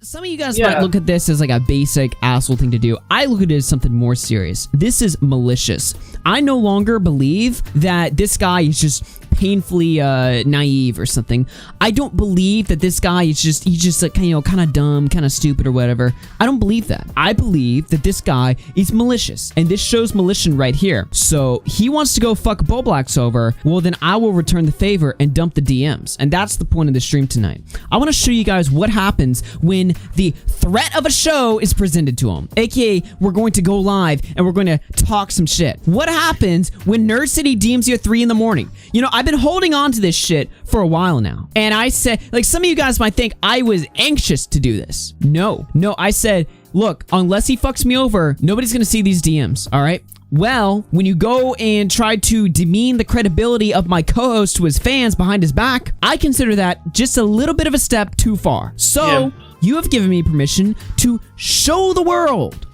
Some of you guys might look at this as like a basic asshole thing to do. I look at it as something more serious. This is malicious. I no longer believe that this guy is just painfully naive or something. I don't believe that this guy is he's just like, you know, kind of dumb, kind of stupid or whatever. I don't believe that. I believe that this guy is malicious, and this shows malicious right here. So he wants to go fuck Bowblax over. Well, then I will return the favor and dump the DMs, and that's the point of the stream tonight. I want to show you guys what happens when the threat of a show is presented to him, aka we're going to go live and we're going to talk some shit. What happens when Nerd City DMs you at 3 in the morning? You know, I've been holding on to this shit for a while now, and I said, like, some of you guys might think I was anxious to do this. No, I said, look, unless he fucks me over, nobody's gonna see these DMs, all right? Well, when you go and try to demean the credibility of my co-host to his fans behind his back, I consider that just a little bit of a step too far. So, you have given me permission to show the world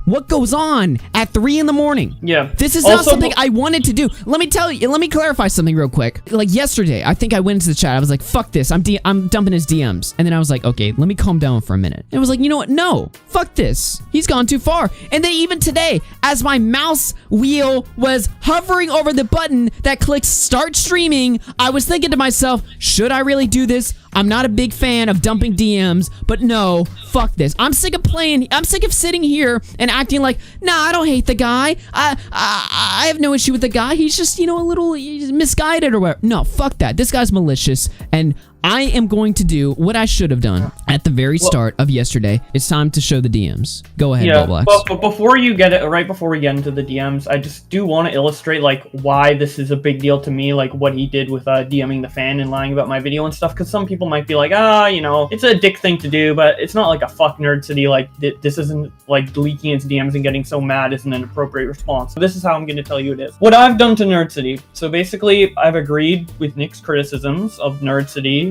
what goes on at 3 in the morning. Yeah. This is not something I wanted to do. Let me tell you, let me clarify something real quick. Like yesterday, I think I went into the chat. I was like, fuck this. I'm dumping his DMs. And then I was like, okay, let me calm down for a minute. And I was like, you know what? No, fuck this. He's gone too far. And then even today, as my mouse wheel was hovering over the button that clicks start streaming, I was thinking to myself, should I really do this? I'm not a big fan of dumping DMs, but no, fuck this. I'm sick of sitting here and acting like, nah, I don't hate the guy. I have no issue with the guy. He's just, you know, a little misguided or whatever. No, fuck that. This guy's malicious, and I am going to do what I should have done at the very start of yesterday. It's time to show the DMs. Go ahead, Bowblax. But before you get it, right before we get into the DMs, I just do want to illustrate like why this is a big deal to me, like what he did with DMing the fan and lying about my video and stuff. Because some people might be like, you know, it's a dick thing to do, but it's not like a fuck Nerd City. Like this isn't like leaking its DMs and getting so mad isn't an appropriate response. So this is how I'm going to tell you it is. What I've done to Nerd City. So basically, I've agreed with Nick's criticisms of Nerd City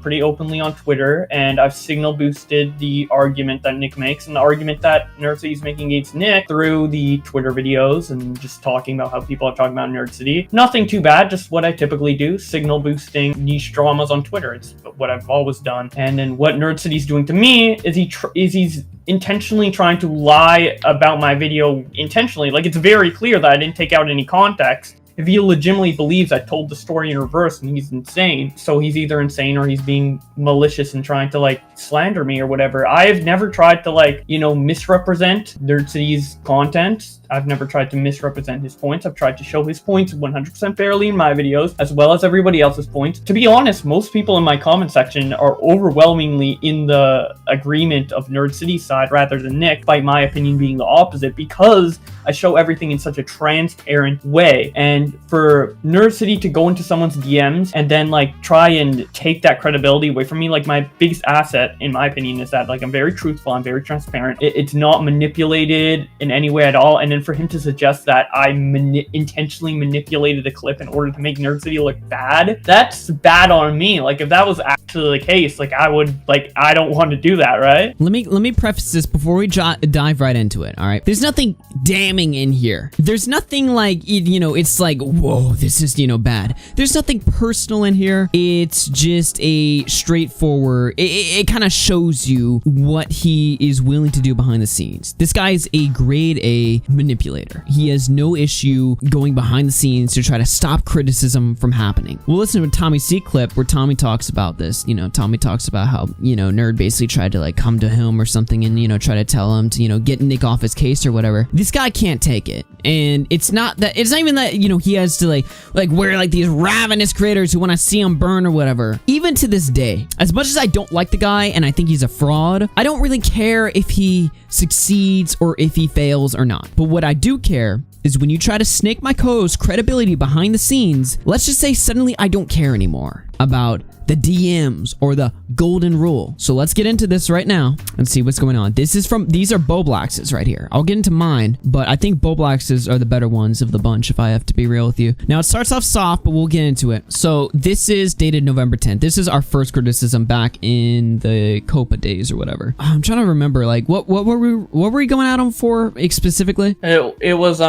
pretty openly on Twitter, and I've signal boosted the argument that Nick makes and the argument that Nerd City is making against Nick through the Twitter videos and just talking about how people are talking about Nerd City. Nothing too bad, just what I typically do, signal boosting niche dramas on Twitter. It's what I've always done. And then what Nerd City's doing to me is he's intentionally trying to lie about my video intentionally. Like, it's very clear that I didn't take out any context. If he legitimately believes I told the story in reverse, and he's insane, so he's either insane or he's being malicious and trying to, like, slander me or whatever. I've never tried to, like, you know, misrepresent Nerd City's content. I've never tried to misrepresent his points. I've tried to show his points 100% fairly in my videos, as well as everybody else's points. To be honest, most people in my comment section are overwhelmingly in the agreement of Nerd City's side rather than Nick, despite my opinion being the opposite, because I show everything in such a transparent way. And for Nerd City to go into someone's DMs and then, like, try and take that credibility away from me, like, my biggest asset, in my opinion, is that, like, I'm very truthful, I'm very transparent. It's not manipulated in any way at all. And then for him to suggest that I intentionally manipulated the clip in order to make Nerd City look bad, that's bad on me. Like, if that was actually the case, like, I would, like, I don't want to do that, right? Let me preface this before we dive right into it, all right? There's nothing damning in here. There's nothing like, you know, it's like, whoa, this is, you know, bad. There's nothing personal in here. It's just a straightforward, it kind of shows you what he is willing to do behind the scenes. This guy is a grade A manipulator. He has no issue going behind the scenes to try to stop criticism from happening. We'll listen to a Tommy C clip where Tommy talks about this. You know, Tommy talks about how, you know, Nerd basically tried to, like, come to him or something and, you know, try to tell him to, you know, get Nick off his case or whatever. This guy can't take it. And it's not even that, you know, he has to, like we're like these ravenous creators who want to see him burn or whatever. Even to this day, as much as I don't like the guy and I think he's a fraud, I don't really care if he succeeds or if he fails or not. But what I do care is when you try to snake my co-host's credibility behind the scenes, let's just say suddenly I don't care anymore about the DMs or the golden rule. So let's get into this right now and see what's going on. These are Bowblaxes right here. I'll get into mine, but I think Bowblaxes are the better ones of the bunch, if I have to be real with you. Now, it starts off soft, but we'll get into it. So this is dated November 10th. This is our first criticism back in the Copa days or whatever. I'm trying to remember, like, what were we going at him for specifically? It was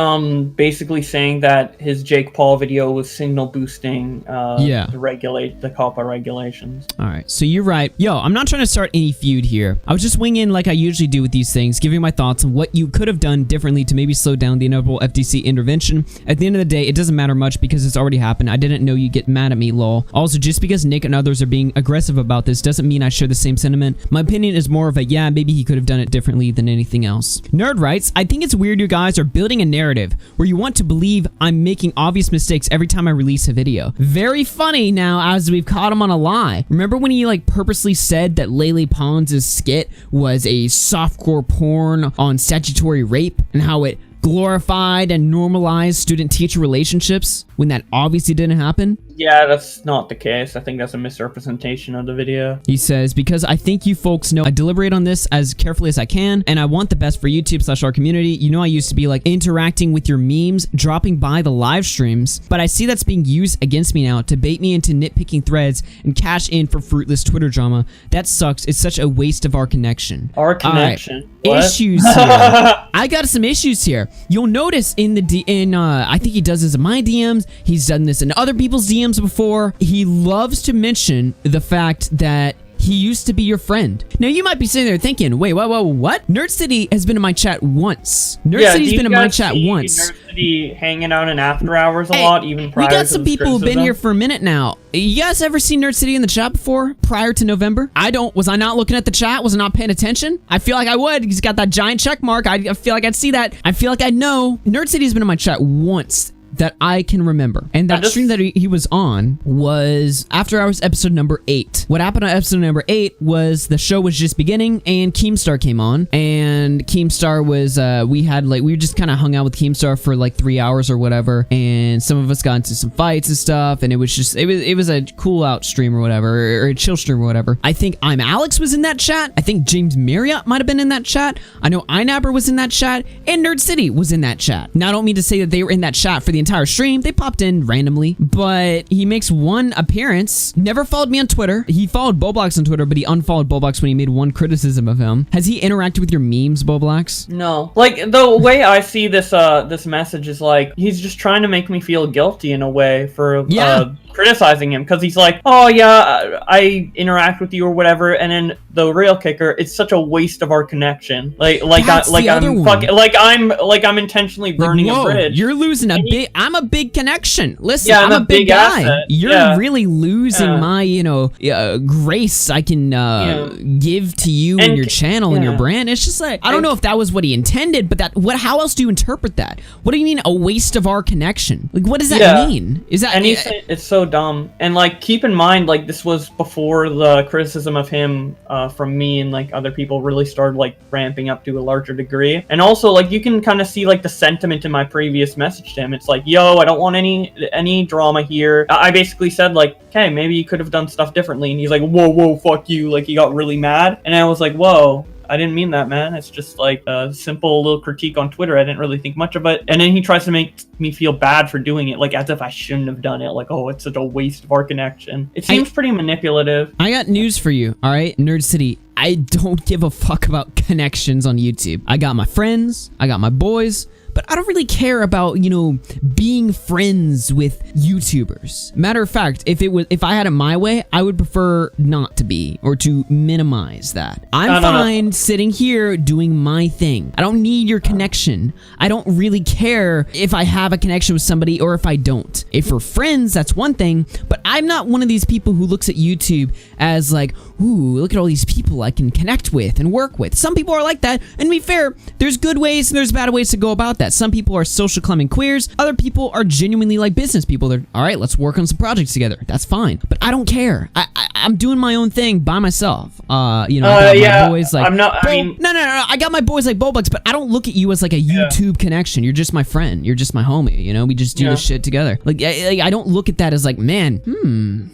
basically saying that his Jake Paul video was signal boosting the the COPPA regulations. All right, so you're right. Yo, I'm not trying to start any feud here. I was just winging like I usually do with these things, giving my thoughts on what you could have done differently to maybe slow down the inevitable FTC intervention. At the end of the day, it doesn't matter much because it's already happened. I didn't know you'd get mad at me, lol. Also, just because Nick and others are being aggressive about this doesn't mean I share the same sentiment. My opinion is more of a, yeah, maybe he could have done it differently than anything else. Nerd writes, I think it's weird you guys are building a narrative where you want to believe I'm making obvious mistakes every time I release a video. Very funny now as we've caught him on a lie. Remember when he like purposely said that Lele Pons' skit was a softcore porn on statutory rape and how it glorified and normalized student-teacher relationships when that obviously didn't happen? Yeah, that's not the case. I think that's a misrepresentation of the video. He says, because I think you folks know I deliberate on this as carefully as I can, and I want the best for YouTube/our community. You know I used to be like interacting with your memes, dropping by the live streams, but I see that's being used against me now to bait me into nitpicking threads and cash in for fruitless Twitter drama. That sucks. It's such a waste of our connection. Our connection. Right. Issues here. I got some issues here. You'll notice in the I think he does this in my DMs. He's done this in other people's DMs before. He loves to mention the fact that he used to be your friend. Now, you might be sitting there thinking, wait, what? Nerd City has been in my chat once. Nerd City's been in my chat once. Nerd City hanging out in After Hours a lot, even prior to We got some people who've been here for a minute now. You guys ever seen Nerd City in the chat before, prior to November? Was I not looking at the chat? Was I not paying attention? I feel like I would. He's got that giant check mark. I feel like I'd see that. I feel like I know. Nerd City has been in my chat once that I can remember. And that stream that he was on was After Hours episode number 8. What happened on episode number 8 was the show was just beginning and Keemstar came on. And Keemstar was, we just kind of hung out with Keemstar for like 3 hours or whatever. And some of us got into some fights and stuff. And it was just, it was a cool out stream or whatever, or a chill stream or whatever. I think I'm Alex was in that chat. I think James Marriott might have been in that chat. I know iNabber was in that chat. And Nerd City was in that chat. Now, I don't mean to say that they were in that chat for the entire stream. They popped in randomly, but he makes one appearance. Never followed me on Twitter. He followed Bowblax on Twitter, but he unfollowed Bowblax when he made one criticism of him. Has he interacted with your memes, Bowblax? No. Like, the way I see this this message is like, he's just trying to make me feel guilty in a way for criticizing him, because he's like, oh yeah, I interact with you or whatever, and then the real kicker, it's such a waste of our connection. I'm intentionally burning a bridge. You're losing I'm a big connection. Listen, I'm a big guy. Asset. You're really losing my, grace I can give to you and your channel and your brand. It's just like, I don't know if that was what he intended, but how else do you interpret that? What do you mean a waste of our connection? Like, what does that mean? Is that it's so dumb. And like, keep in mind, like, this was before the criticism of him from me and like other people really started like ramping up to a larger degree. And also, like, you can kind of see like the sentiment in my previous message to him. It's like, yo, I don't want any drama here. I basically said like, okay, maybe you could have done stuff differently. And he's like, whoa, fuck you. Like, he got really mad. And I was like, whoa, I didn't mean that, man. It's just like a simple little critique on Twitter. I didn't really think much of it. And then he tries to make me feel bad for doing it, like as if I shouldn't have done it. Like, oh, it's such a waste of our connection. It seems pretty manipulative. I got news for you, all right, Nerd City. I don't give a fuck about connections on YouTube. I got my friends, I got my boys, but I don't really care about, being friends with YouTubers. Matter of fact, if I had it my way, I would prefer not to be, or to minimize that. I'm fine sitting here doing my thing. I don't need your connection. I don't really care if I have a connection with somebody or if I don't. If we're friends, that's one thing, but I'm not one of these people who looks at YouTube as like, ooh, look at all these people I can connect with and work with. Some people are like that, and to be fair, there's good ways and there's bad ways to go about that. Some people are social climbing queers. Other people are genuinely like business people. They're, all right, let's work on some projects together. That's fine. But I don't care. I'm doing my own thing by myself. I got my boys like... No, I got my boys like Bowblax, but I don't look at you as like a YouTube connection. You're just my friend. You're just my homie, We just do this shit together. Like, I don't look at that as like, man,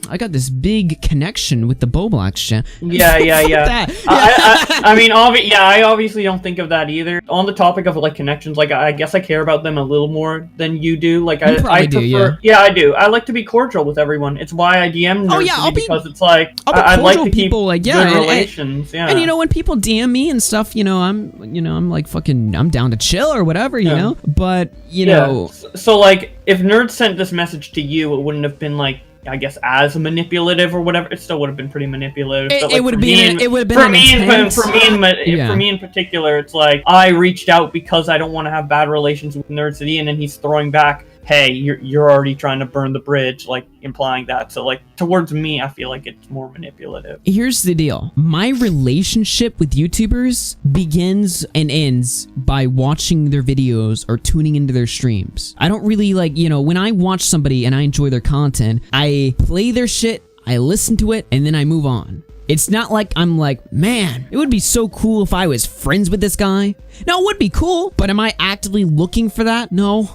I got this big connection with the Bowblax chat. Yeah. I obviously don't think of that either. On the topic of like connections, like, I guess I care about them a little more than you do. Like, I prefer, I do. I like to be cordial with everyone. It's why I DM because it's like, I'd like to keep good relations. And when people DM me and stuff, I'm like fucking, I'm down to chill or whatever, you know. But So like, if Nerd sent this message to you, it wouldn't have been like I guess, as manipulative or whatever. It still would have been pretty manipulative. But, like, it would have been for me in particular, it's like I reached out because I don't want to have bad relations with Nerd City, and then he's throwing back, hey, you're already trying to burn the bridge, like implying that. So like towards me, I feel like it's more manipulative. Here's the deal. My relationship with YouTubers begins and ends by watching their videos or tuning into their streams. I don't really like, you know, when I watch somebody and I enjoy their content, I play their shit, I listen to it, and then I move on. It's not like I'm like, man, it would be so cool if I was friends with this guy. No, it would be cool, but am I actively looking for that? No.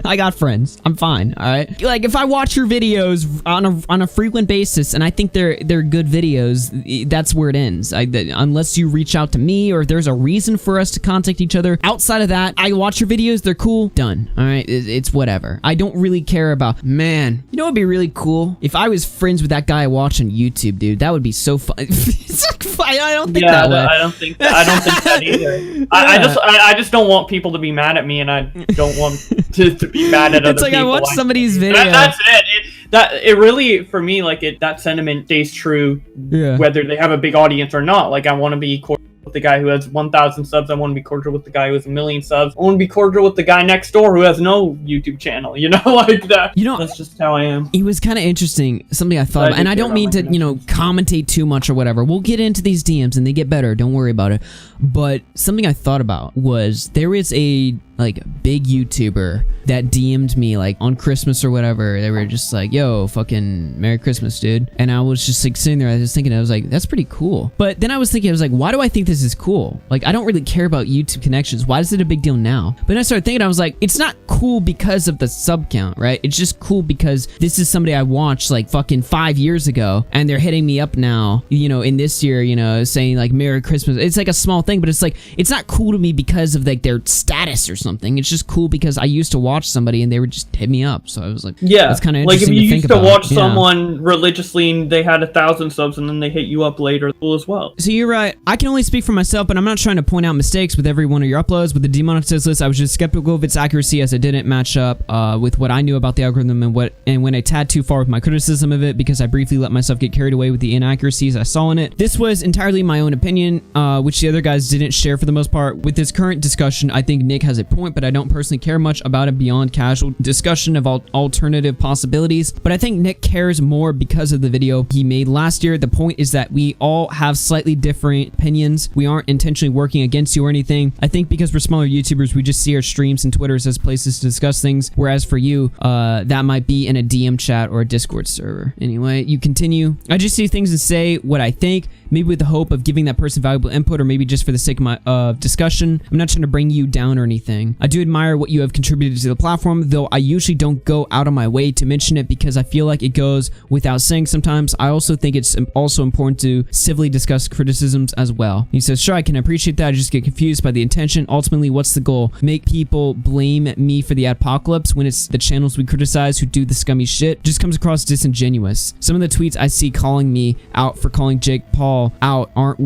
I got friends. I'm fine, all right? Like, if I watch your videos on a frequent basis and I think they're good videos, that's where it ends. Unless you reach out to me or if there's a reason for us to contact each other. Outside of that, I watch your videos, they're cool, done, all right? It's whatever. I don't really care about, man, you know what would be really cool? If I was friends with that guy I watch on YouTube, dude, that would be so fun. It's like, I don't think that way. I don't think that either. Yeah. I just don't want people to be mad at me, and I don't want to be mad at other people. It's like I watch somebody's video. That's it. It really, for me, like that sentiment stays true, whether they have a big audience or not. Like, I want to be cordial with the guy who has 1,000 subs. I want to be cordial with the guy who has 1 million subs. I want to be cordial with the guy next door who has no YouTube channel. You know, like that. You know, that's just how I am. It was kind of interesting. Something I thought about, and I don't mean to, you know, commentate too much or whatever. We'll get into these DMs and they get better. Don't worry about it. But something I thought about was there is a like big YouTuber that DM'd me like on Christmas or whatever. They were just like, yo, fucking Merry Christmas, dude. And I was just like sitting there, I was thinking, I was like, that's pretty cool. But then I was thinking, I was like, why do I think this is cool? Like, I don't really care about YouTube connections. Why is it a big deal now? But then I started thinking, I was like, it's not cool because of the sub count, right? It's just cool because this is somebody I watched like fucking 5 years ago and they're hitting me up now, you know, in this year, you know, saying like Merry Christmas. It's like a small thing, but it's like, it's not cool to me because of like their status or something. It's just cool because I used to watch somebody and they would just hit me up. So I was like, yeah, that's kind of like if interesting you to think used to about. watch someone religiously and they had 1,000 subs and then they hit you up later, cool as well. So you're right. I can only speak for myself, but I'm not trying to point out mistakes with every one of your uploads. With the demonetized list, I was just skeptical of its accuracy as it didn't match up with what I knew about the algorithm and when I tad too far with my criticism of it because I briefly let myself get carried away with the inaccuracies I saw in it. This was entirely my own opinion, which the other guys didn't share for the most part. With this current discussion, I think Nick has a point, but I don't personally care much about it beyond casual discussion of alternative possibilities. But I think Nick cares more because of the video he made last year. The point is that we all have slightly different opinions. We aren't intentionally working against you or anything. I think because we're smaller YouTubers, we just see our streams and Twitters as places to discuss things, whereas for you, that might be in a DM chat or a Discord server. Anyway, you continue. I just see things and say what I think, maybe with the hope of giving that person valuable input or maybe just for the sake of my discussion. I'm not trying to bring you down or anything. I do admire what you have contributed to the platform, though I usually don't go out of my way to mention it because I feel like it goes without saying sometimes. I also think it's also important to civilly discuss criticisms as well. He says, sure, I can appreciate that. I just get confused by the intention. Ultimately, what's the goal? Make people blame me for the apocalypse when it's the channels we criticize who do the scummy shit? Just comes across disingenuous. Some of the tweets I see calling me out for calling Jake Paul out aren't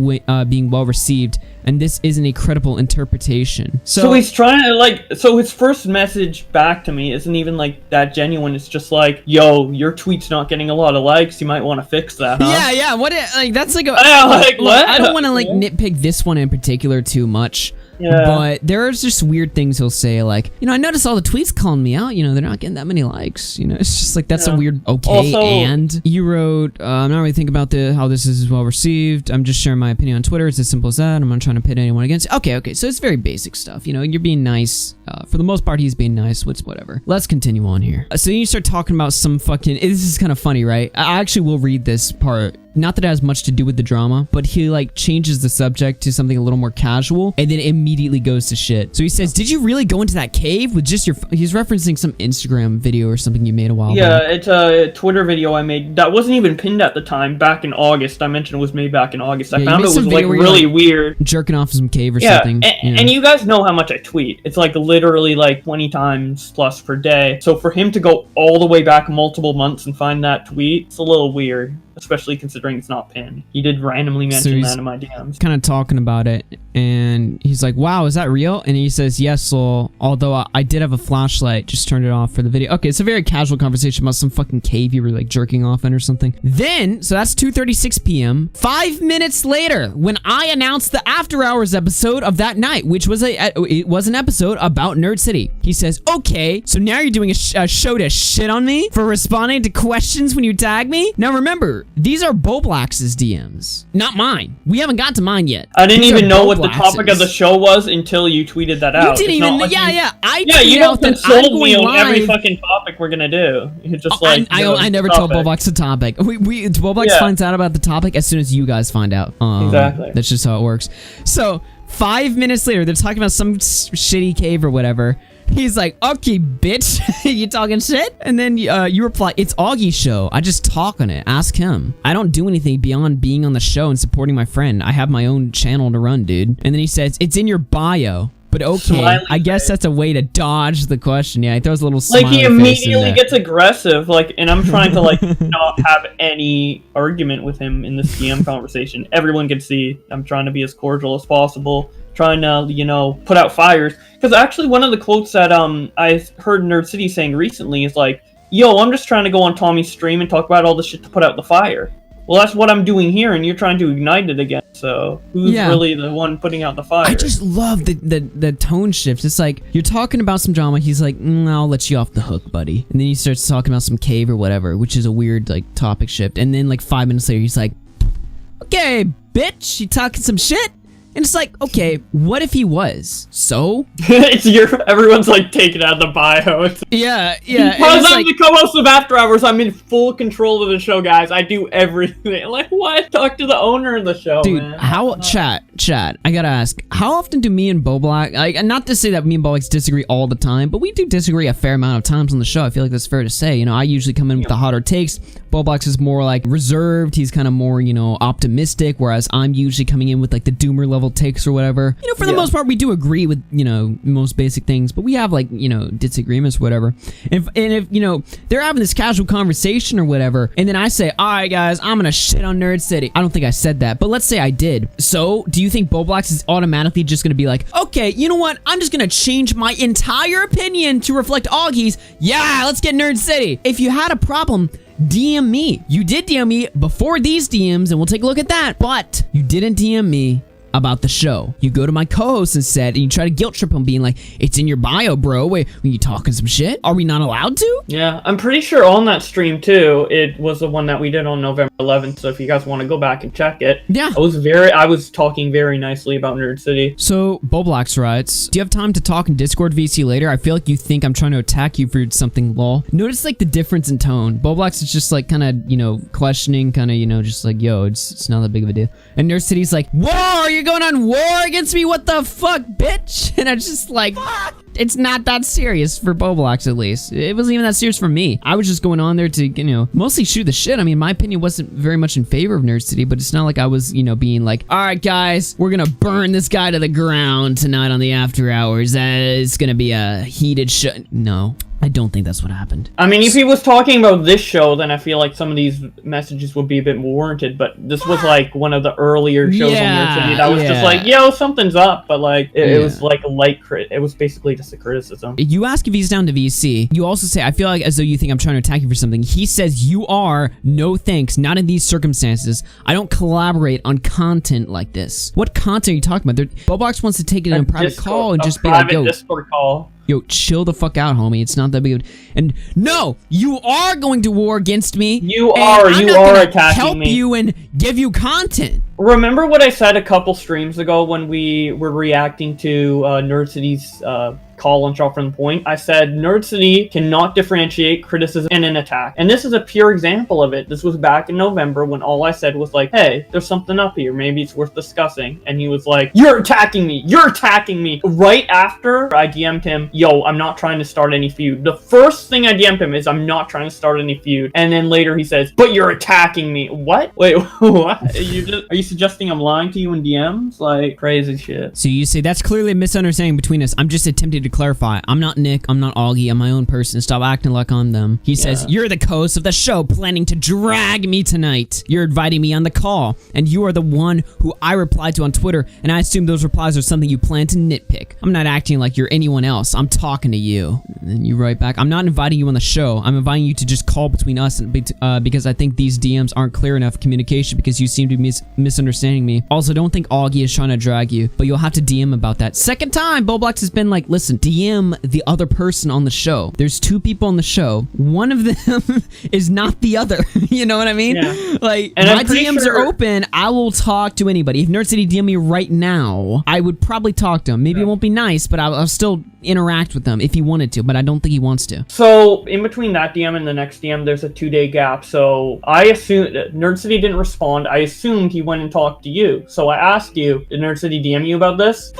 being well received, and this isn't a credible interpretation. So he's trying to like, so his first message back to me isn't even like that genuine. It's just like, yo, your tweet's not getting a lot of likes. You might want to fix that, huh? Yeah. What? Like that's like a. Like, what? I don't want to like nitpick this one in particular too much. Yeah. But there's just weird things he'll say, like, you know, I noticed all the tweets calling me out, you know, they're not getting that many likes, you know, it's just like, that's a weird, okay, also, and you wrote, I'm not really thinking about how this is well received, I'm just sharing my opinion on Twitter, it's as simple as that, I'm not trying to pit anyone against, okay, so it's very basic stuff, you know, you're being nice, for the most part, he's being nice, whatever. Let's continue on here. So you start talking about some fucking, this is kind of funny, right? I actually will read this part. Not that it has much to do with the drama, but he like changes the subject to something a little more casual and then immediately goes to shit. So he says, did you really go into that cave with just your, he's referencing some Instagram video or something you made a while back. Yeah, it's a Twitter video I made that wasn't even pinned at the time, back in August. I mentioned it was made back in August. I found it was like really weird. Jerking off some cave or something. And you guys know how much I tweet. It's like literally like 20 times plus per day. So for him to go all the way back multiple months and find that tweet, it's a little weird. especially considering it's not pinned. He did randomly mention that in my DMs. Kind of talking about it, and he's like, wow, is that real? And he says, yes, lol, although I did have a flashlight, just turned it off for the video. Okay, it's a very casual conversation about some fucking cave you were like jerking off in or something. Then, so that's 2:36 p.m. 5 minutes later, when I announced the After Hours episode of that night, which was it was an episode about Nerd City, he says, okay, so now you're doing a show to shit on me for responding to questions when you tag me? Now remember, these are Bowblax's DMs, not mine. We haven't got to mine yet. I didn't even know what the topic of the show was until you tweeted that out. You didn't even, like you don't consult me on every fucking topic we're gonna do. You're just like, I never told Bowblax the topic. Bowblax finds out about the topic as soon as you guys find out. Exactly. That's just how it works. So 5 minutes later, they're talking about some shitty cave or whatever. He's like, okay, bitch, you talking shit? And then you reply, it's Augie's show. I just talk on it. Ask him. I don't do anything beyond being on the show and supporting my friend. I have my own channel to run, dude. And then he says, it's in your bio. But okay, smiley I guess face. That's a way to dodge the question. Yeah, he throws a little smiley like he face immediately in gets aggressive, like, and I'm trying to like not have any argument with him in this DM conversation. Everyone can see I'm trying to be as cordial as possible, trying to, you know, put out fires. Because actually one of the quotes that I heard Nerd City saying recently is like, yo, I'm just trying to go on Tommy's stream and talk about all the shit to put out the fire. Well, that's what I'm doing here, and you're trying to ignite it again. So who's really the one putting out the fire? I just love the tone shift. It's like you're talking about some drama. He's like, I'll let you off the hook, buddy. And then he starts talking about some cave or whatever, which is a weird like topic shift. And then like 5 minutes later, he's like, okay, bitch, you talking some shit? And it's like, okay, what if he was? So? Everyone's like taken out of the bio. Yeah. Because I'm the co-host of After Hours, I'm in full control of the show, guys. I do everything. Like, what? Talk to the owner of the show, dude, man. Chat, I gotta ask, how often do me and Bowblax, like, not to say that me and Bowblax disagree all the time, but we do disagree a fair amount of times on the show. I feel like that's fair to say. You know, I usually come in with the hotter takes. Bowblax is more like reserved. He's kind of more, you know, optimistic, whereas I'm usually coming in with like the doomer level takes or whatever. You know, for the most part, we do agree with, you know, most basic things, but we have like, you know, disagreements or whatever. And if you know, they're having this casual conversation or whatever, and then I say, all right, guys, I'm gonna shit on Nerd City. I don't think I said that, but let's say I did. So, do you think Bowblax is automatically just gonna be like, okay, you know what? I'm just gonna change my entire opinion to reflect Augie's. Yeah, let's get Nerd City. If you had a problem, DM me. You did DM me before these DMs, and we'll take a look at that, but you didn't DM me about the show. You go to my co-host instead, and you try to guilt trip him, being like, it's in your bio, bro. Wait, were you talking some shit? Are we not allowed to? Yeah, I'm pretty sure on that stream too, it was the one that we did on November 11th, so if you guys want to go back and check it. Yeah. I was talking very nicely about Nerd City. So, Bowblax writes, do you have time to talk in Discord VC later? I feel like you think I'm trying to attack you for something, lol. Notice like the difference in tone. Bowblax is just like kind of, you know, questioning, kind of, you know, just like, yo, it's not that big of a deal. And Nerd City's like, whoa, you're going on war against me? What the fuck, bitch? And I'm just like, fuck. It's not that serious for Bowblax, at least. It wasn't even that serious for me. I was just going on there to, you know, mostly shoot the shit. I mean, my opinion wasn't very much in favor of Nerd City, but it's not like I was, you know, being like, all right, guys, we're gonna burn this guy to the ground tonight on the After Hours. It's gonna be a heated show. No. I don't think that's what happened. I mean, if he was talking about this show, then I feel like some of these messages would be a bit more warranted, but this was like one of the earlier shows on Nerd City that was just like, yo, something's up, but like, it was like a light crit. It was basically just a criticism. You ask if he's down to VC. You also say, I feel like as though you think I'm trying to attack you for something. He says, you are, no thanks, not in these circumstances. I don't collaborate on content like this. What content are you talking about? Bowblax wants to take it in a private call and just be like, yo, Discord call. Yo, chill the fuck out, homie. It's not that big of a... And no, you are going to war against me. You are attacking help me. You and give you content. Remember what I said a couple streams ago when we were reacting to Nerd City's call on Shot from the Point? I said Nerd City cannot differentiate criticism and an attack. And this is a pure example of it. This was back in November when all I said was like, hey, there's something up here. Maybe it's worth discussing. And he was like, you're attacking me. You're attacking me. Right after I DM'd him, yo, I'm not trying to start any feud. The first thing I DM'd him is I'm not trying to start any feud. And then later he says, but you're attacking me. What? Wait, what? Are you suggesting I'm lying to you in DMs? Like, crazy shit. So you say that's clearly a misunderstanding between us. I'm just attempting to clarify. I'm not Nick. I'm not Augie. I'm my own person. Stop acting like I'm them. He says, you're the co-host of the show planning to drag me tonight. You're inviting me on the call, and you are the one who I replied to on Twitter, and I assume those replies are something you plan to nitpick. I'm not acting like you're anyone else. I'm talking to you. And then you write back, I'm not inviting you on the show. I'm inviting you to just call between us, and because I think these DMs aren't clear enough communication because you seem to be misunderstanding me. Also, don't think Augie is trying to drag you, but you'll have to DM about that. Second time, Bowblax has been like, listen, DM the other person on the show. There's 2 people on the show. One of them is not the other. You know what I mean? Yeah. Like, and my DMs are open. I will talk to anybody. If Nerd City DM me right now, I would probably talk to him. Maybe it won't be nice, but I'll still interact with them if he wanted to, but I don't think he wants to. So, in between that DM and the next DM, there's a 2-day gap. So, I assumed Nerd City didn't respond. I assumed he went and talked to you. So, I asked you, did Nerd City DM you about this?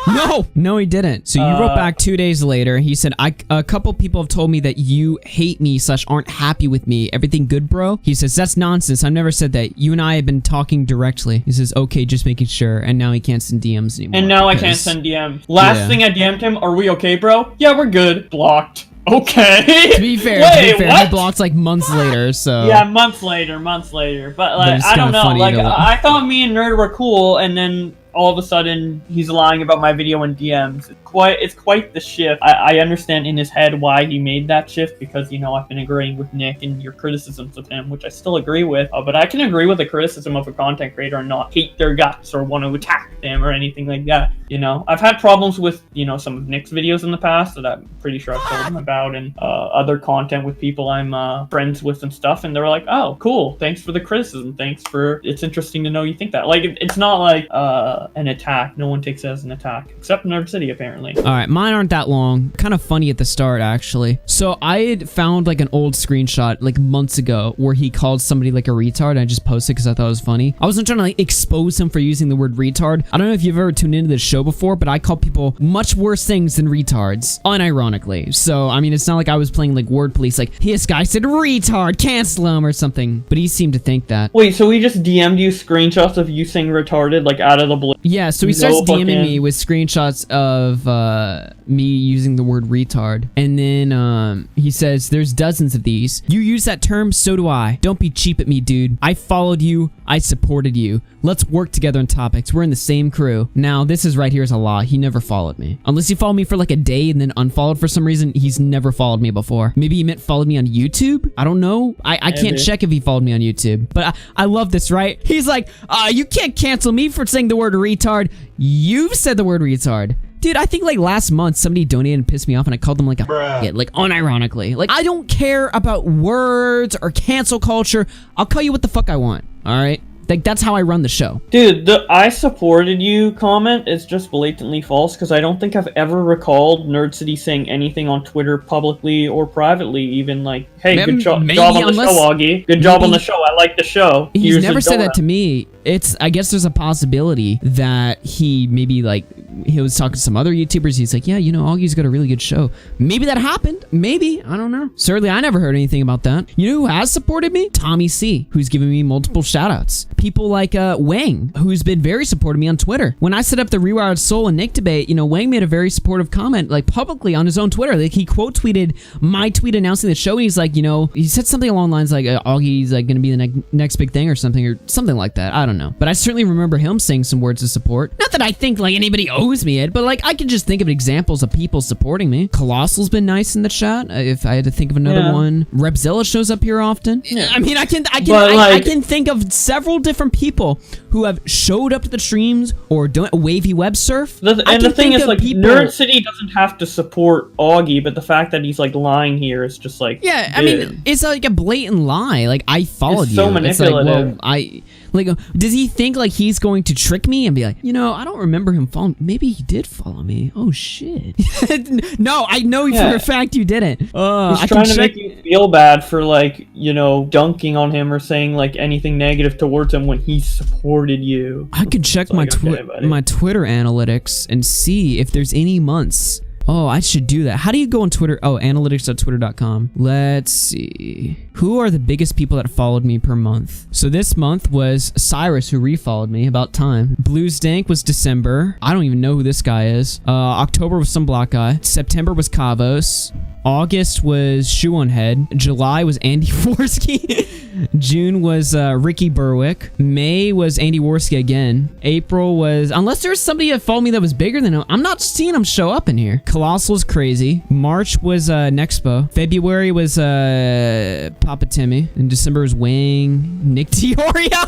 No, he didn't. So, you wrote back 2 days later. He said, a couple people have told me that you hate me / aren't happy with me. Everything good, bro? He says, that's nonsense. I've never said that. You and I have been talking directly. He says, okay, just making sure. And now he can't send DMs anymore. And now I can't send DMs. Last thing I DM'd him, are we okay, bro? Yeah, we're good. Blocked. Okay. To be fair, he blocked like months later, so. Yeah, months later. But like, I don't know. Like, I thought me and Nerd were cool, and then all of a sudden he's lying about my video in DMs. It's quite the shift. I understand in his head why he made that shift, because, you know, I've been agreeing with Nick and your criticisms of him, which I still agree with, but I can agree with the criticism of a content creator and not hate their guts or want to attack them or anything like that. You know, I've had problems with, you know, some of Nick's videos in the past that I'm pretty sure I've told him about, and other content with people I'm friends with and stuff, and they're like, oh, cool, thanks for the criticism, it's interesting to know you think that. Like, it's not like an attack. No one takes it as an attack, except Nerd City, apparently. Alright, mine aren't that long. Kind of funny at the start, actually. So I had found like an old screenshot like months ago where he called somebody like a retard, and I just posted because I thought it was funny. I wasn't trying to like expose him for using the word retard. I don't know if you've ever tuned into this show before, but I call people much worse things than retards, unironically. So, I mean, it's not like I was playing like word police, like, this guy said retard, cancel him or something. But he seemed to think that. Wait, so he just DM'd you screenshots of you saying retarded, like, out of the blue? Yeah, so he starts DMing me with screenshots of me using the word retard, and then he says, there's dozens of these. You use that term, so do I. Don't be cheap at me, dude. I followed you. I supported you. Let's work together on topics. We're in the same crew. Now, this is right here is a lie. He never followed me. Unless he followed me for like a day and then unfollowed for some reason, he's never followed me before. Maybe he meant followed me on YouTube? I don't know. I can't check if he followed me on YouTube. But I love this, right? He's like, you can't cancel me for saying the word retard. You've said the word retard. Dude, I think like last month somebody donated and pissed me off, and I called them like a like unironically. Like, I don't care about words or cancel culture. I'll call you what the fuck I want. All right? Like, that's how I run the show. Dude, the I supported you comment is just blatantly false, because I don't think I've ever recalled Nerd City saying anything on Twitter publicly or privately, even like, hey, good job on the show, Augie. Good job on the show. I like the show. He's never said that to me. I guess there's a possibility that he maybe like, he was talking to some other YouTubers. He's like, yeah, you know, Augie's got a really good show. Maybe that happened. Maybe. I don't know. Certainly, I never heard anything about that. You know who has supported me? Tommy C, who's given me multiple shoutouts. People like Wang, who's been very supportive of me on Twitter. When I set up the Rewired Soul and Nick debate, you know, Wang made a very supportive comment, like publicly on his own Twitter. Like, he quote tweeted my tweet announcing the show, and he's like, you know, he said something along the lines like, Augie's like gonna be the next big thing or something like that. I don't know. But I certainly remember him saying some words of support. Not that I think like anybody owes me it, but like I can just think of examples of people supporting me. Colossal's been nice in the chat. If I had to think of another one, Repzilla shows up here often. Yeah. I mean, I can think of several different people who have showed up to the streams or don't wavy web surf. The thing is, like, Nerd City doesn't have to support Augie, but the fact that he's like lying here is just like, yeah, I mean, it's like a blatant lie. Like, I followed you. So manipulative. It's like, well, does he think like he's going to trick me and be like, you know, I don't remember him following? Maybe he did follow me. Oh shit. No, I know for a fact you didn't. He's trying to make you feel bad for, like, you know, dunking on him or saying like anything negative towards him when he supported you. I could check my Twitter analytics and see if there's any months Oh, I should do that. How do you go on Twitter? Oh, analytics.twitter.com. Let's see. Who are the biggest people that followed me per month? So this month was Cyrus, who refollowed me. About time. Blues Dank was December. I don't even know who this guy is. October was some black guy. September was Kavos. August was Shoe on Head. July was Andy Worski. June was Ricky Berwick. May was Andy Worski again. April was, unless there's somebody that followed me that was bigger than him, I'm not seeing him show up in here. Colossal's crazy. March was Nexpo. February was Papa Timmy. And December was Wang. Nick Diorio.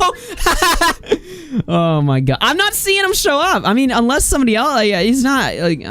Oh my god. I'm not seeing him show up. I mean, unless somebody else, he's not, like,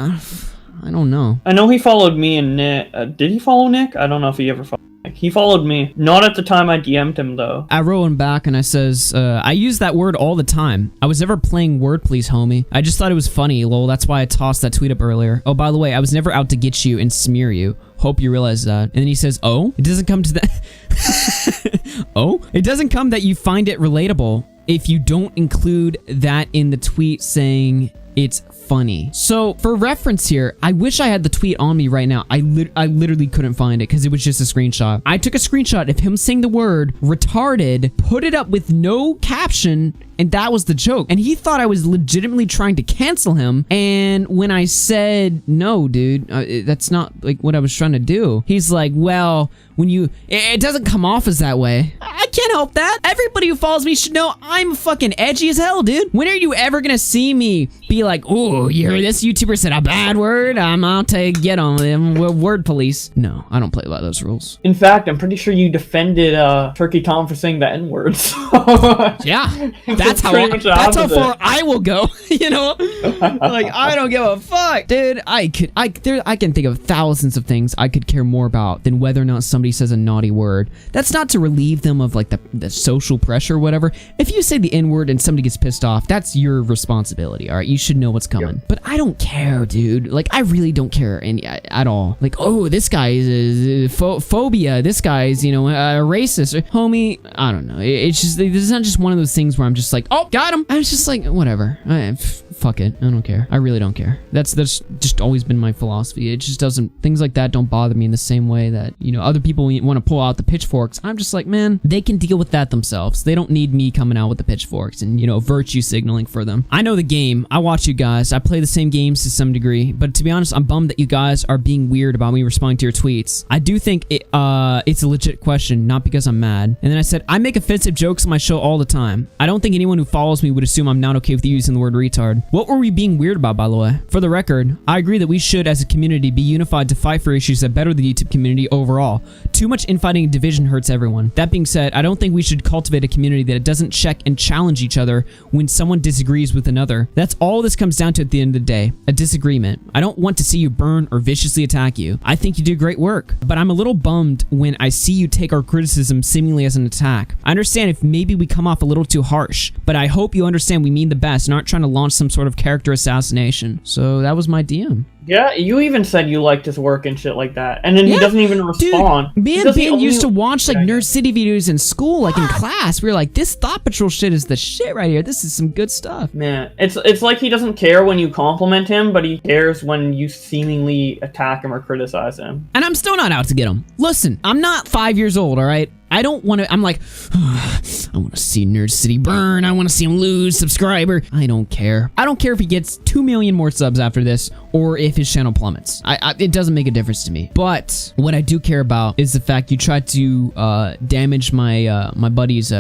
I don't know. I know he followed me and Nick. Did he follow Nick? I don't know if he ever followed Nick. He followed me. Not at the time I DM'd him, though. I wrote him back and I says, I use that word all the time. I was never playing word, please, homie. I just thought it was funny, lol. That's why I tossed that tweet up earlier. Oh, by the way, I was never out to get you and smear you. Hope you realize that. And then he says, oh? It doesn't come to that. Oh? It doesn't come that you find it relatable if you don't include that in the tweet saying it's funny. So for reference here, I wish I had the tweet on me right now. I literally couldn't find it because it was just a screenshot. I took a screenshot of him saying the word retarded, put it up with no caption, and that was the joke. And he thought I was legitimately trying to cancel him. And when I said, no, dude, that's not like what I was trying to do. He's like, well, when you, it doesn't come off as that way. I can't help that. Everybody who follows me should know I'm fucking edgy as hell, dude. When are you ever gonna see me be like, oh, you heard this YouTuber said a bad word? I'm out to get on them. Word police. No, I don't play by those rules. In fact, I'm pretty sure you defended Turkey Tom for saying the N-word. Yeah, that's how far I will go. You know, like I don't give a fuck, dude. I can think of thousands of things I could care more about than whether or not somebody says a naughty word. That's not to relieve them of like the social pressure or whatever. If you say the N-word and somebody gets pissed off, that's your responsibility. All right, you should know what's coming. Yep. But I don't care, dude. Like I really don't care at all. Like, oh, this guy is phobia. This guy's, you know, a racist. Homie, I don't know. It's just, this is not just one of those things where I'm just like, oh, got him. I was just like, whatever. Fuck it. I don't care. I really don't care. That's just always been my philosophy. It just doesn't, things like that don't bother me in the same way that, you know, other people want to pull out the pitchforks. I'm just like, man, they can deal with that themselves. They don't need me coming out with the pitchforks and, you know, virtue signaling for them. I know the game. I watch you guys. I play the same games to some degree, but to be honest, I'm bummed that you guys are being weird about me responding to your tweets. I do think it's a legit question, not because I'm mad. And then I said, I make offensive jokes on my show all the time. I don't think anyone who follows me would assume I'm not okay with you using the word retard. What were we being weird about, by the way? For the record, I agree that we should, as a community, be unified to fight for issues that better the YouTube community overall. Too much infighting and division hurts everyone. That being said, I don't think we should cultivate a community that doesn't check and challenge each other when someone disagrees with another. That's all this comes down to at the end of the day, a disagreement. I don't want to see you burn or viciously attack you. I think you do great work, but I'm a little bummed when I see you take our criticism seemingly as an attack. I understand if maybe we come off a little too harsh, but I hope you understand we mean the best and aren't trying to launch some sort of character assassination. So that was my DM. Yeah, you even said you liked his work and shit like that, and then he doesn't even respond. Dude, me and Ben used to watch like Nerd City videos in school, like in class. We were like, this Thought Patrol shit is the shit right here. This is some good stuff. Man, it's like he doesn't care when you compliment him, but he cares when you seemingly attack him or criticize him. And I'm still not out to get him. Listen, I'm not 5 years old, all right? I don't want to, I'm like, I want to see Nerd City burn. I want to see him lose subscriber. I don't care. I don't care if he gets 2 million more subs after this or if his channel plummets. It doesn't make a difference to me. But what I do care about is the fact you tried to damage my my buddy's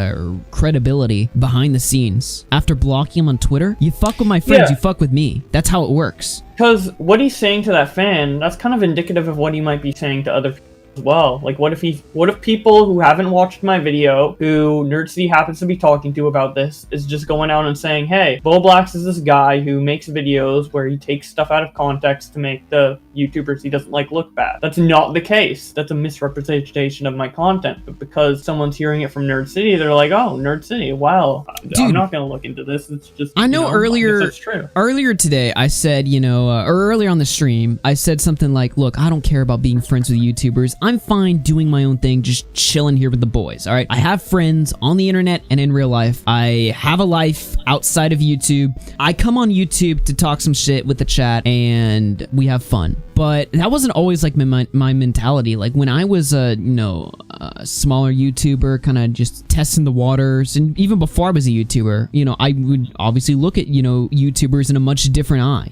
credibility behind the scenes. After blocking him on Twitter, you fuck with my friends, you fuck with me. That's how it works. Because what he's saying to that fan, that's kind of indicative of what he might be saying to other people as well. Like, what if people who haven't watched my video, who NerdC happens to be talking to about this, is just going out and saying, hey, Bowblax is this guy who makes videos where he takes stuff out of context to make the YouTubers he doesn't like look bad. That's not the case. That's a misrepresentation of my content. But because someone's hearing it from Nerd City, they're like, oh, Nerd City, wow, dude, I'm not gonna look into this. It's just, I know, earlier, that's true. Earlier today, I said, you know, or earlier on the stream, I said something like, look, I don't care about being friends with YouTubers. I'm fine doing my own thing, just chilling here with the boys, all right? I have friends on the internet and in real life. I have a life outside of YouTube. I come on YouTube to talk some shit with the chat and we have fun. but that wasn't always like my mentality. Like when I was a smaller YouTuber, kind of just testing the waters, and even before I was a YouTuber, I would obviously look at YouTubers in a much different eye.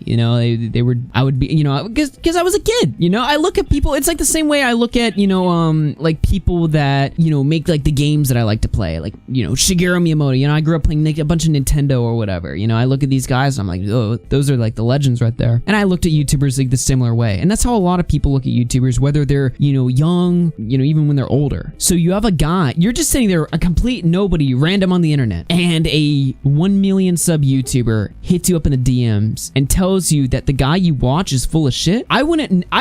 I would be because I was a kid. I look at people. It's like the same way I look at like people that make like the games that I like to play, like Shigeru Miyamoto. I grew up playing like a bunch of Nintendo or whatever. I look at these guys and I'm like, oh, those are like the legends right there. And I looked at YouTubers like the similar way, and that's how a lot of people look at YouTubers, whether they're young, even when they're older. So you have a guy, you're just sitting there, a complete nobody, random on the internet, and a 1 million sub YouTuber hits you up in the DMs and tells you that the guy you watch is full of shit. I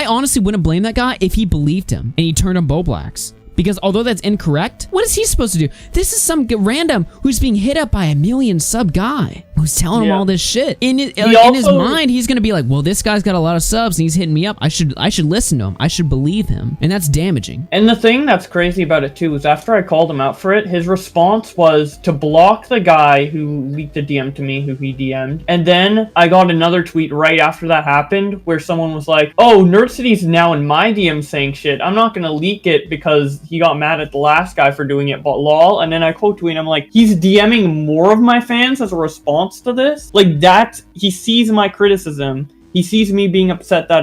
honestly wouldn't blame that guy if he believed him and he turned on Bowblax. Because although that's incorrect, what is he supposed to do? This is some random who's being hit up by a 1 million sub guy who's telling him all this shit. In his mind, he's gonna be like, well, this guy's got a lot of subs and he's hitting me up. I should listen to him. I should believe him. And that's damaging. And the thing that's crazy about it too is after I called him out for it, his response was to block the guy who leaked a DM to me, who he DM'd. And then I got another tweet right after that happened where someone was like, oh, Nerd City's now in my DM saying shit. I'm not gonna leak it because he got mad at the last guy for doing it, but lol. And then I quote tweet, I'm like, he's DMing more of my fans as a response to this? Like, that, he sees my criticism. He sees me being upset that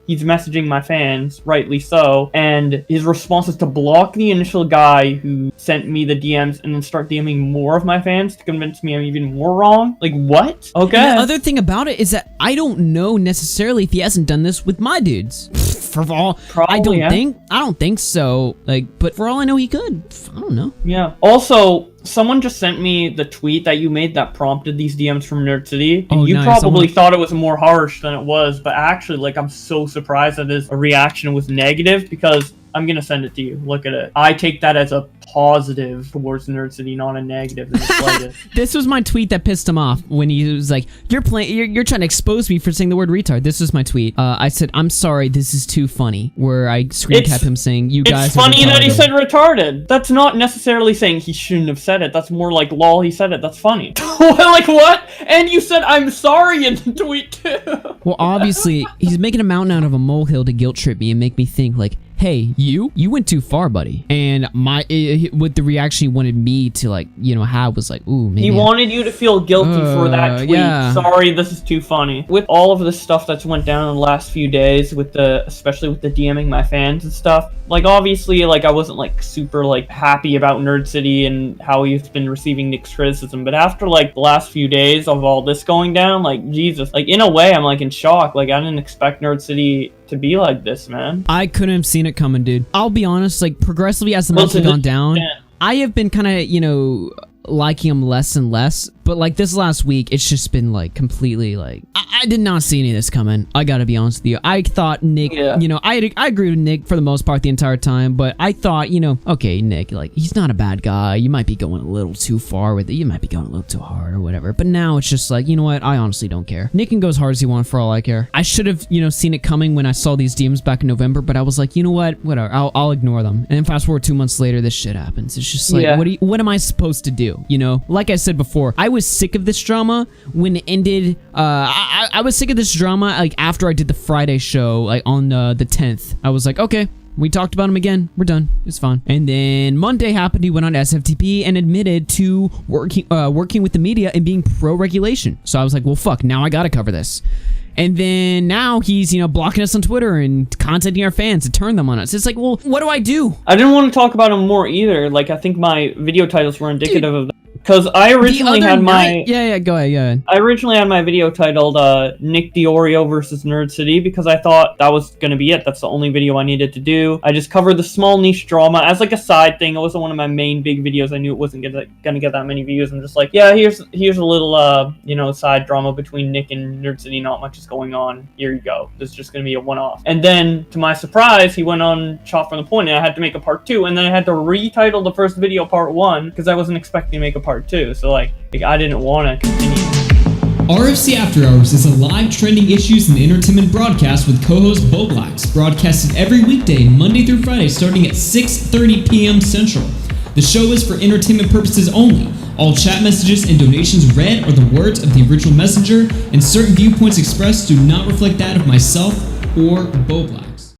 he's messaging my fans, rightly so, and his response is to block the initial guy who sent me the DMs and then start DMing more of my fans to convince me I'm even more wrong. Like, what? Okay. And the other thing about it is that I don't know necessarily if he hasn't done this with my dudes. For all, probably, I don't think so. Like, but for all I know, he could. I don't know. Yeah. Also, someone just sent me the tweet that you made that prompted these DMs from Nerd City. And you probably thought it was more harsh than it was, but actually, like, I'm so surprised that his reaction was negative because I'm gonna send it to you. Look at it. I take that as a positive towards Nerd City, not a negative in the slightest. This was my tweet that pissed him off when he was like, you're trying to expose me for saying the word retard. This was my tweet. I said, I'm sorry, this is too funny, where I screen capped him saying, you guys It's funny that he said retarded. That's not necessarily saying he shouldn't have said it. That's more like, lol, he said it. That's funny. Like, what? And you said, I'm sorry in the tweet, too. Well, obviously, he's making a mountain out of a molehill to guilt trip me and make me think, like, hey, you went too far, buddy. And what the reaction he wanted me to, like, have was like, ooh, maybe he wanted you to feel guilty for that tweet. Yeah. Sorry, this is too funny. With all of the stuff that's went down in the last few days, especially with the DMing my fans and stuff, like, obviously, like, I wasn't, like, super, like, happy about Nerd City and how he's been receiving Nick's criticism, but after, like, the last few days of all this going down, like, Jesus, like, in a way, I'm, like, in shock. Like, I didn't expect Nerd City to be like this, man. I couldn't have seen it coming, dude. I'll be honest, like, progressively as the months have gone down, I have been kind of, liking him less and less, but like this last week, it's just been like completely like, I did not see any of this coming. I gotta be honest with you. I thought Nick, I agree with Nick for the most part the entire time, but I thought, okay, Nick, like, he's not a bad guy. You might be going a little too far with it. You might be going a little too hard or whatever. But now it's just like, you know what? I honestly don't care. Nick can go as hard as he wants for all I care. I should have, seen it coming when I saw these DMs back in November, but I was like, you know what? Whatever. I'll ignore them. And then fast forward 2 months later, this shit happens. It's just like, what am I supposed to do? Like I said before, I was sick of this drama when it ended. I was sick of this drama like after I did the Friday show, like on the 10th. I was like, okay, we talked about him again. We're done. It's fine. And then Monday happened. He went on SFTP and admitted to working with the media and being pro-regulation. So I was like, well, fuck. Now I gotta cover this. And then now he's, blocking us on Twitter and contacting our fans to turn them on us. It's like, well, what do I do? I didn't want to talk about him more either. Like, I think my video titles were indicative of that. Because I originally had my... Yeah, go ahead. I originally had my video titled Nick DiOrio versus Nerd City because I thought that was going to be it. That's the only video I needed to do. I just covered the small niche drama as like a side thing. It wasn't one of my main big videos. I knew it wasn't going to get that many views. I'm just like, yeah, here's a little, side drama between Nick and Nerd City. Not much is going on. Here you go. This is just going to be a one-off. And then, to my surprise, he went on Shot from the Point, and I had to make a part 2. And then I had to retitle the first video part 1 because I wasn't expecting to make a part 2. So, like I didn't want to continue. RFC After Hours is a live trending issues and entertainment broadcast with co-host Bowblax, broadcasted every weekday, Monday through Friday, starting at 6:30 p.m. Central. The show is for entertainment purposes only. All chat messages and donations read are the words of the original messenger, and certain viewpoints expressed do not reflect that of myself or Bowblax.